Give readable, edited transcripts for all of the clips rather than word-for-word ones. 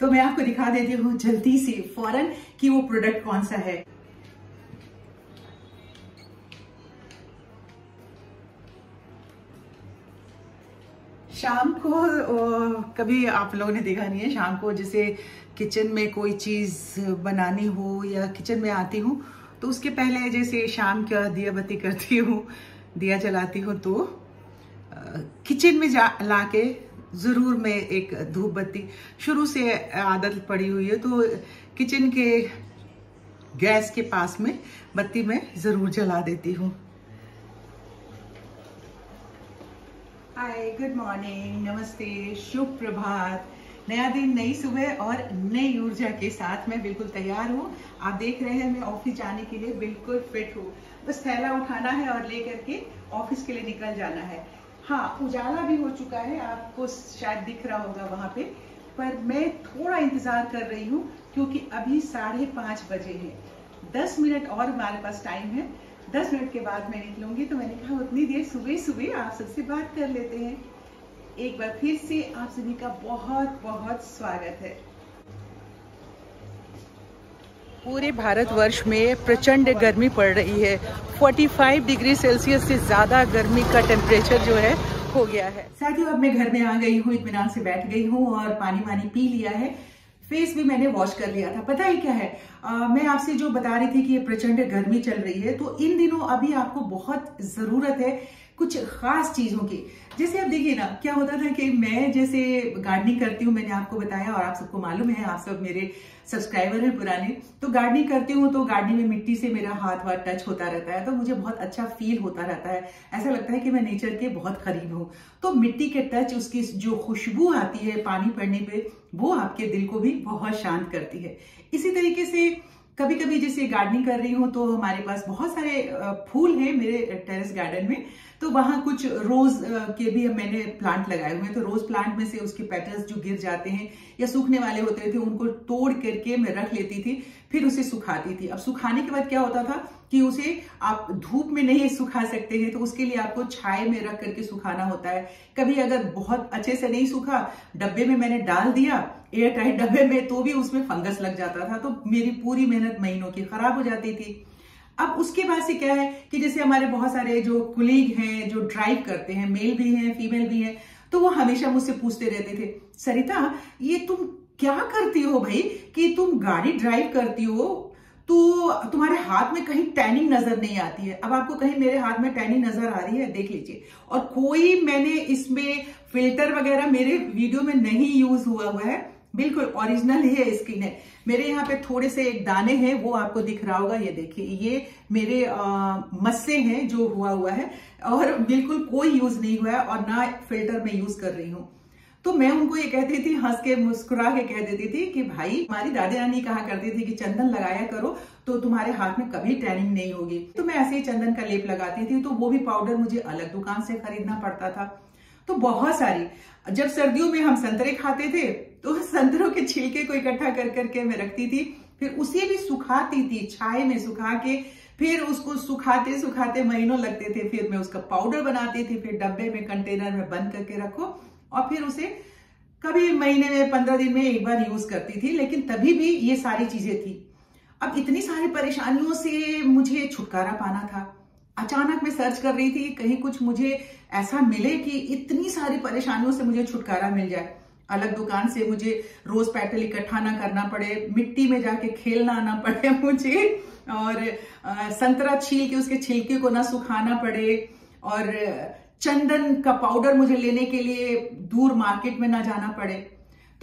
तो मैं आपको दिखा देती हूँ जल्दी से फौरन कि वो प्रोडक्ट कौन सा है। शाम को कभी आप लोगों ने देखा नहीं है, शाम को जैसे किचन में कोई चीज बनानी हो या किचन में आती हूँ तो उसके पहले जैसे शाम का दिया बत्ती करती हूँ, दिया जलाती हूँ, तो किचन में लाके जरूर मैं एक धूप बत्ती, शुरू से आदत पड़ी हुई है, तो किचन के गैस के पास में बत्ती मैं जरूर जला देती हूँ। हाय, गुड मॉर्निंग, नमस्ते, शुभ प्रभात। नया दिन, नई सुबह और नई ऊर्जा के साथ मैं बिल्कुल तैयार हूँ। आप देख रहे हैं मैं ऑफिस जाने के लिए बिल्कुल फिट हूँ। बस थैला उठाना है और लेकर के ऑफिस के लिए निकल जाना है। हाँ, उजाला भी हो चुका है, आपको शायद दिख रहा होगा वहां पे, पर मैं थोड़ा इंतजार कर रही हूँ क्योंकि अभी 5:30 बजे हैं। 10 मिनट और हमारे पास टाइम है। 10 मिनट के बाद मैं निकलूंगी, तो मैंने कहा उतनी देर सुबह सुबह आप सबसे बात कर लेते हैं। एक बार फिर से आप सभी का बहुत बहुत स्वागत है। पूरे भारतवर्ष में प्रचंड गर्मी पड़ रही है। 45 डिग्री सेल्सियस से ज्यादा गर्मी का टेम्परेचर जो है हो गया है। साथियों, अब मैं घर में आ गई हूँ, इत्मीनान से बैठ गई हूँ और पानी वानी पी लिया है। फेस भी मैंने वॉश कर लिया था। पता है क्या है, मैं आपसे जो बता रही थी कि ये प्रचंड गर्मी चल रही है, तो इन दिनों अभी आपको बहुत जरूरत है कुछ खास चीजों की। जैसे आप देखिए ना, क्या होता था कि मैं जैसे गार्डनिंग करती हूँ, मैंने आपको बताया और आप सबको मालूम है, आप सब मेरे सब्सक्राइबर हैं पुराने। तो गार्डनिंग करती हूँ तो गार्डनिंग में मिट्टी से मेरा हाथ वाथ टच होता रहता है, तो मुझे बहुत अच्छा फील होता रहता है। ऐसा लगता है कि मैं नेचर के बहुत करीब हूँ। तो मिट्टी के टच, उसकी जो खुशबू आती है पानी पड़ने पे, वो आपके दिल को भी बहुत शांत करती है। इसी तरीके से कभी कभी जैसे गार्डनिंग कर रही हूँ तो हमारे पास बहुत सारे फूल हैं मेरे टेरेस गार्डन में, तो वहां कुछ रोज के भी मैंने प्लांट लगाए हुए हैं। तो रोज प्लांट में से उसके पेटल्स जो गिर जाते हैं या सूखने वाले होते थे, उनको तोड़ करके मैं रख लेती थी, फिर उसे सुखाती थी। अब सुखाने के बाद क्या होता था कि उसे आप धूप में नहीं सुखा सकते हैं, तो उसके लिए आपको छाए में रख करके सुखाना होता है। कभी अगर बहुत अच्छे से नहीं सूखा, डब्बे में मैंने डाल दिया, एयर टाइट डब्बे में, तो भी उसमें फंगस लग जाता था, तो मेरी पूरी मेहनत महीनों की खराब हो जाती थी। अब उसके बाद से क्या है कि जैसे हमारे बहुत सारे जो कुलीग हैं जो ड्राइव करते हैं, मेल भी हैं फीमेल भी हैं, तो वो हमेशा मुझसे पूछते रहते थे, सरिता ये तुम क्या करती हो भाई, कि तुम गाड़ी ड्राइव करती हो तो तुम्हारे हाथ में कहीं टैनिंग नजर नहीं आती है। अब आपको कहीं मेरे हाथ में टैनिंग नजर आ रही है, देख लीजिए। और कोई मैंने इसमें फिल्टर वगैरह मेरे वीडियो में नहीं यूज हुआ है, बिल्कुल ओरिजिनल ही है स्किन है। मेरे यहाँ पे थोड़े से एक दाने हैं, वो आपको दिख रहा होगा, ये देखिए, ये मेरे मस्से हैं जो हुआ है, और बिल्कुल कोई यूज नहीं हुआ है और ना फिल्टर में यूज कर रही हूँ। तो मैं उनको ये कहती थी, हंस के मुस्कुरा के कह देती थी कि भाई, हमारी दादी नानी कहा करती थी कि चंदन लगाया करो तो तुम्हारे हाथ में कभी टैनिंग नहीं होगी। तो मैं ऐसे ही चंदन का लेप लगाती थी, तो वो भी पाउडर मुझे अलग दुकान से खरीदना पड़ता था। तो बहुत सारी, जब सर्दियों में हम संतरे खाते थे तो संतरों के छिलके को इकट्ठा कर करके मैं रखती थी, फिर उसे भी सुखाती थी, छाए में सुखा के, फिर उसको सुखाते सुखाते महीनों लगते थे, फिर मैं उसका पाउडर बनाती थी, फिर डब्बे में कंटेनर में बंद करके रखो, और फिर उसे कभी महीने में 15 दिन में एक बार यूज करती थी। लेकिन तभी भी ये सारी चीजें थी। अब इतनी सारी परेशानियों से मुझे छुटकारा पाना था। अचानक मैं सर्च कर रही थी कहीं कुछ मुझे ऐसा मिले कि इतनी सारी परेशानियों से मुझे छुटकारा मिल जाए। अलग दुकान से मुझे रोज पेटल इकट्ठा ना करना पड़े, मिट्टी में जाके खेलना ना पड़े मुझे, और संतरा छील के उसके छिलके को ना सुखाना पड़े, और चंदन का पाउडर मुझे लेने के लिए दूर मार्केट में ना जाना पड़े।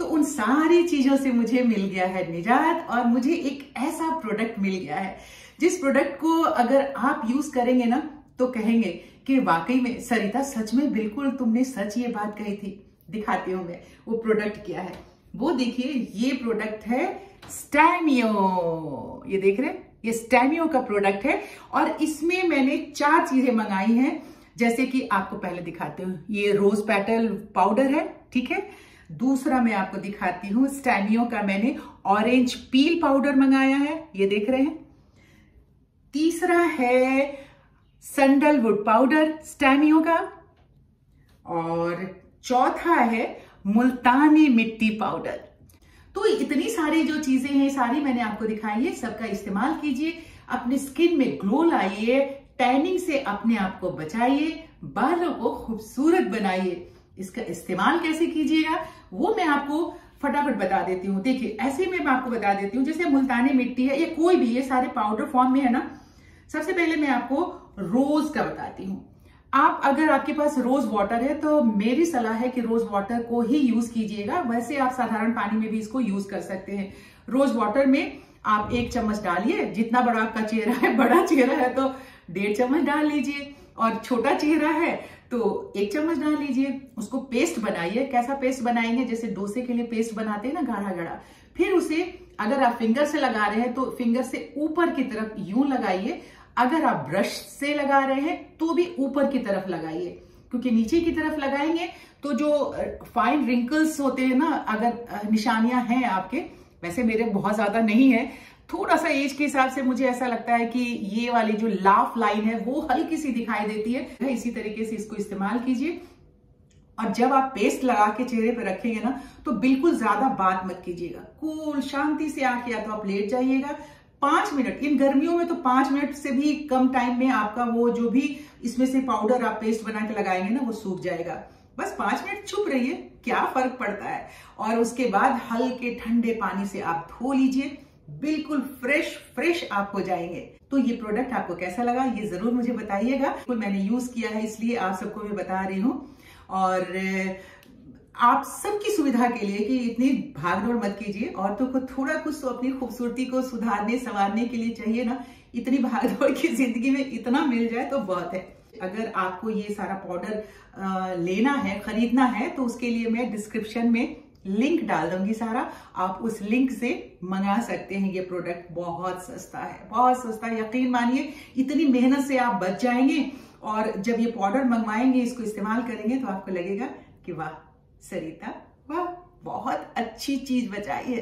तो उन सारी चीजों से मुझे मिल गया है निजात, और मुझे एक ऐसा प्रोडक्ट मिल गया है जिस प्रोडक्ट को अगर आप यूज करेंगे ना तो कहेंगे कि वाकई में सरिता, सच में बिल्कुल तुमने सच ये बात कही थी। दिखाती हूं मैं वो प्रोडक्ट क्या है। वो देखिए, ये प्रोडक्ट है स्टैमियो। ये देख रहे हैं, ये स्टैमियो का प्रोडक्ट है, और इसमें मैंने 4 चीजें मंगाई हैं। जैसे कि आपको पहले दिखाती हूँ, ये रोज पेटल पाउडर है, ठीक है। दूसरा मैं आपको दिखाती हूँ, स्टैमियो का मैंने ऑरेंज पील पाउडर मंगाया है, ये देख रहे हैं। तीसरा है सैंडलवुड पाउडर स्टैमियो का, और चौथा है मुल्तानी मिट्टी पाउडर। तो इतनी सारी जो चीजें हैं सारी मैंने आपको दिखाई है, सबका इस्तेमाल कीजिए, अपने स्किन में ग्लो लाइए, टैनिंग से अपने आप को बचाइए, बालों को खूबसूरत बनाइए। इसका इस्तेमाल कैसे कीजिएगा वो मैं आपको फटाफट बता देती हूँ। देखिए ऐसे में मैं आपको बता देती हूँ, जैसे मुल्तानी मिट्टी है या कोई भी, ये सारे पाउडर फॉर्म में है ना। सबसे पहले मैं आपको रोज का बताती हूँ। आप अगर आपके पास रोज वाटर है तो मेरी सलाह है कि रोज वाटर को ही यूज कीजिएगा। वैसे आप साधारण पानी में भी इसको यूज कर सकते हैं। रोज वाटर में आप 1 चम्मच डालिए, जितना बड़ा आपका चेहरा है, बड़ा चेहरा है तो 1.5 चम्मच डाल लीजिए, और छोटा चेहरा है तो 1 चम्मच डाल लीजिए। उसको पेस्ट बनाइए। कैसा पेस्ट बनाएंगे, जैसे डोसे के लिए पेस्ट बनाते हैं ना, गाढ़ा गाढ़ा। फिर उसे अगर आप फिंगर से लगा रहे हैं तो फिंगर से ऊपर की तरफ यूं लगाइए, अगर आप ब्रश से लगा रहे हैं तो भी ऊपर की तरफ लगाइए, क्योंकि नीचे की तरफ लगाएंगे तो जो फाइन रिंकल्स होते हैं ना, अगर निशानियां हैं आपके, वैसे मेरे बहुत ज्यादा नहीं है, थोड़ा सा एज के हिसाब से मुझे ऐसा लगता है कि ये वाली जो लाफ लाइन है वो हल्की सी दिखाई देती है। इसी तरीके से इसको इस्तेमाल कीजिए। और जब आप पेस्ट लगा के चेहरे पे रखेंगे ना तो बिल्कुल ज्यादा बात मत कीजिएगा, कूल शांति से आके या तो आप लेट जाइएगा 5 मिनट। इन गर्मियों में तो 5 मिनट से भी कम टाइम में आपका वो जो भी इसमें से पाउडर आप पेस्ट बना के लगाएंगे ना वो सूख जाएगा। बस 5 मिनट चुप रहिए, क्या फर्क पड़ता है। और उसके बाद हल्के ठंडे पानी से आप धो लीजिए, बिल्कुल फ्रेश आप हो जाएंगे। तो ये प्रोडक्ट आपको कैसा लगा ये जरूर मुझे बताइएगा। मैंने यूज किया है इसलिए आप सबको मैं बता रही हूँ। और आप सबकी सुविधा के लिए कि इतनी भागदौड़ मत कीजिए, औरतों को थोड़ा कुछ तो अपनी खूबसूरती को सुधारने संवारने के लिए चाहिए ना। इतनी भागदौड़ की जिंदगी में इतना मिल जाए तो बहुत है। अगर आपको ये सारा पाउडर लेना है, खरीदना है, तो उसके लिए मैं डिस्क्रिप्शन में लिंक डाल दूंगी सारा, आप उस लिंक से मंगा सकते हैं। ये प्रोडक्ट बहुत सस्ता है, बहुत सस्ता, यकीन मानिए। इतनी मेहनत से आप बच जाएंगे, और जब ये पाउडर मंगवाएंगे, इसको इस्तेमाल करेंगे तो आपको लगेगा कि वाह सरिता, वाह बहुत अच्छी चीज बचाई है।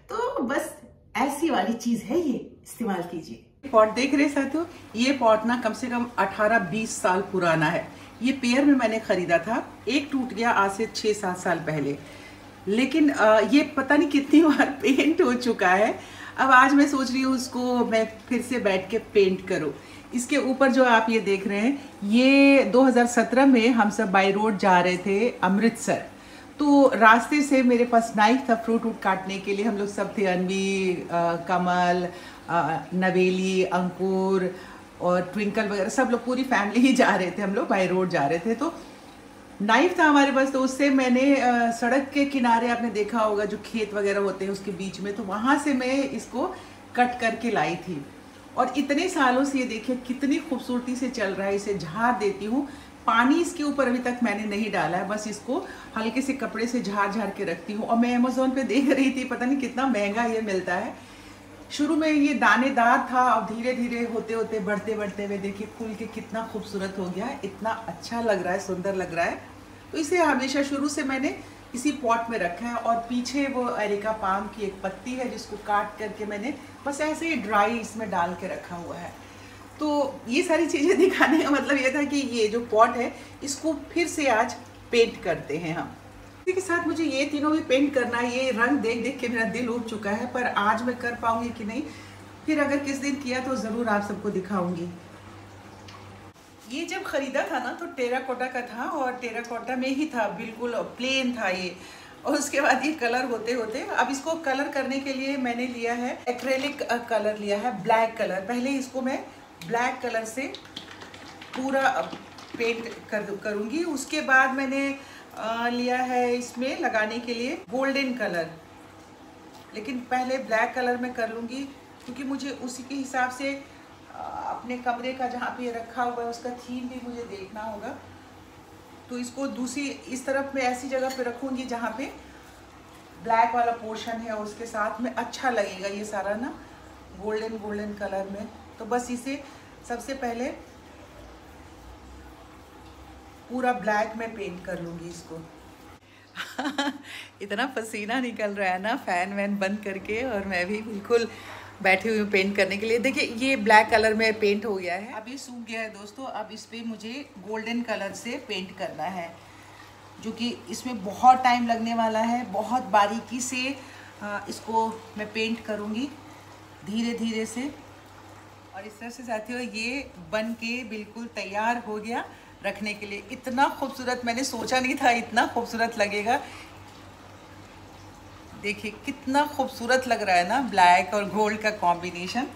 तो बस ऐसी वाली चीज है, ये इस्तेमाल कीजिए। पॉट देख रहे साथियों, ये पॉट ना कम से कम 18-20 साल पुराना है। ये पेयर में मैंने खरीदा था, एक टूट गया आज से 6-7 साल पहले, लेकिन ये पता नहीं कितनी बार पेंट हो चुका है। अब आज मैं सोच रही हूँ उसको मैं फिर से बैठ के पेंट करूँ। इसके ऊपर जो आप ये देख रहे हैं, ये 2017 में हम सब बाई रोड जा रहे थे अमृतसर। तो रास्ते से मेरे पास नाइफ था फ्रूट वूट काटने के लिए। हम लोग सब थे, अनवी, कमल, नवेली, अंकुर और ट्विंकल वगैरह, सब लोग पूरी फैमिली ही जा रहे थे। हम लोग बाई रोड जा रहे थे, तो नाइफ था हमारे पास। तो उससे मैंने सड़क के किनारे आपने देखा होगा जो खेत वगैरह होते हैं उसके बीच में, तो वहाँ से मैं इसको कट करके लाई थी। और इतने सालों से ये देखिए कितनी खूबसूरती से चल रहा है। इसे झाड़ देती हूँ, पानी इसके ऊपर अभी तक मैंने नहीं डाला है, बस इसको हल्के से कपड़े से झाड़ के रखती हूँ। और मैं अमेज़ॉन पे देख रही थी, पता नहीं कितना महंगा ये मिलता है। शुरू में ये दानेदार था, और धीरे धीरे होते होते बढ़ते हुए देखिए खुल के कितना खूबसूरत हो गया है। इतना अच्छा लग रहा है, सुंदर लग रहा है। तो इसे हमेशा शुरू से मैंने इसी पॉट में रखा है। और पीछे वो एरिका पाम की एक पत्ती है जिसको काट करके मैंने बस ऐसे ही ड्राई इसमें डाल के रखा हुआ है। तो ये सारी चीज़ें दिखाने का मतलब ये था कि ये जो पॉट है इसको फिर से आज पेंट करते हैं हम। इसी के साथ मुझे ये तीनों भी पेंट करना है। ये रंग देख देख के मेरा दिल उठ चुका है, पर आज मैं कर पाऊंगी कि नहीं, फिर अगर किस दिन किया तो ज़रूर आप सबको दिखाऊंगी। ये जब खरीदा था ना तो टेराकोटा का था, और टेराकोटा में ही था, बिल्कुल प्लेन था ये। और उसके बाद ये कलर होते होते अब इसको कलर करने के लिए मैंने लिया है एक्रेलिक कलर, लिया है ब्लैक कलर। पहले इसको मैं ब्लैक कलर से पूरा पेंट करूँगी। उसके बाद मैंने लिया है इसमें लगाने के लिए गोल्डन कलर, लेकिन पहले ब्लैक कलर में कर लूँगी, क्योंकि मुझे उसी के हिसाब से अपने कमरे का जहाँ पे रखा हुआ है उसका थीम भी मुझे देखना होगा। तो इसको दूसरी इस तरफ में ऐसी जगह पे रखूँगी जहाँ पे ब्लैक वाला पोर्शन है, उसके साथ में अच्छा लगेगा ये सारा ना गोल्डन कलर में। तो बस इसे सबसे पहले पूरा ब्लैक में पेंट कर लूँगी इसको। इतना पसीना निकल रहा है ना फैन वैन बंद करके, और मैं भी बिल्कुल बैठी हुई हूँ पेंट करने के लिए। देखिए ये ब्लैक कलर में पेंट हो गया है, अभी सूख गया है दोस्तों। अब इस पर मुझे गोल्डन कलर से पेंट करना है, जो कि इसमें बहुत टाइम लगने वाला है। बहुत बारीकी से इसको मैं पेंट करूँगी धीरे धीरे से। और इस तरह से साथियों ये बन के बिल्कुल तैयार हो गया रखने के लिए। इतना खूबसूरत, मैंने सोचा नहीं था इतना खूबसूरत लगेगा। देखिए कितना खूबसूरत लग रहा है ना, ब्लैक और गोल्ड का कॉम्बिनेशन।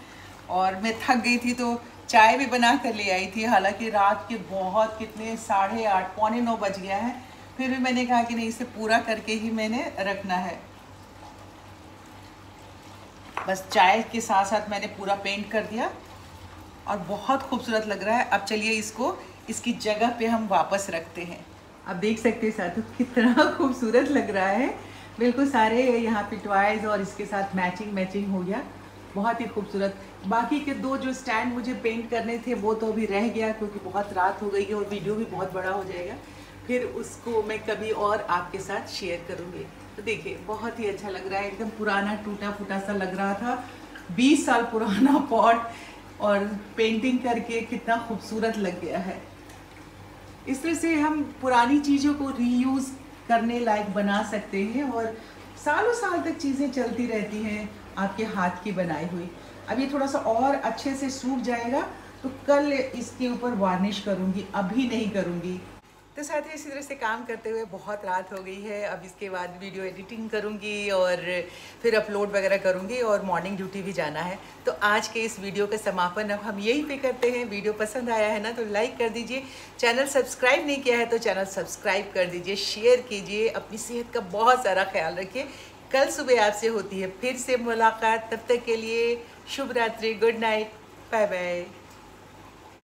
और मैं थक गई थी तो चाय भी बना कर ले आई थी, हालांकि रात के बहुत कितने 8:30 पौने 9 बज गया है, फिर भी मैंने कहा कि नहीं इसे पूरा करके ही मैंने रखना है। बस चाय के साथ साथ मैंने पूरा पेंट कर दिया और बहुत खूबसूरत लग रहा है। अब चलिए इसको इसकी जगह पे हम वापस रखते हैं। अब देख सकते हैं साथियों कितना खूबसूरत लग रहा है, बिल्कुल सारे यहाँ पे टॉयज और इसके साथ मैचिंग हो गया, बहुत ही खूबसूरत। बाकी के 2 जो स्टैंड मुझे पेंट करने थे वो तो अभी रह गया क्योंकि बहुत रात हो गई है और वीडियो भी बहुत बड़ा हो जाएगा, फिर उसको मैं कभी और आपके साथ शेयर करूँगी। तो देखिए बहुत ही अच्छा लग रहा है, एकदम पुराना टूटा फूटा सा लग रहा था, 20 साल पुराना पॉट, और पेंटिंग करके कितना खूबसूरत लग गया है। इस तरह से हम पुरानी चीज़ों को रीयूज़ करने लायक बना सकते हैं और सालों साल तक चीज़ें चलती रहती हैं आपके हाथ की बनाई हुई। अब ये थोड़ा सा और अच्छे से सूख जाएगा तो कल इसके ऊपर वार्निश करूँगी, अभी नहीं करूँगी। तो साथ ही इसी तरह से काम करते हुए बहुत रात हो गई है। अब इसके बाद वीडियो एडिटिंग करूँगी और फिर अपलोड वगैरह करूँगी और मॉर्निंग ड्यूटी भी जाना है। तो आज के इस वीडियो का समापन अब हम यहीं पे करते हैं। वीडियो पसंद आया है ना तो लाइक कर दीजिए, चैनल सब्सक्राइब नहीं किया है तो चैनल सब्सक्राइब कर दीजिए, शेयर कीजिए, अपनी सेहत का बहुत सारा ख्याल रखिए। कल सुबह आपसे होती है फिर से मुलाकात, तब तक के लिए शुभ रात्रि, गुड नाइट, बाय बाय।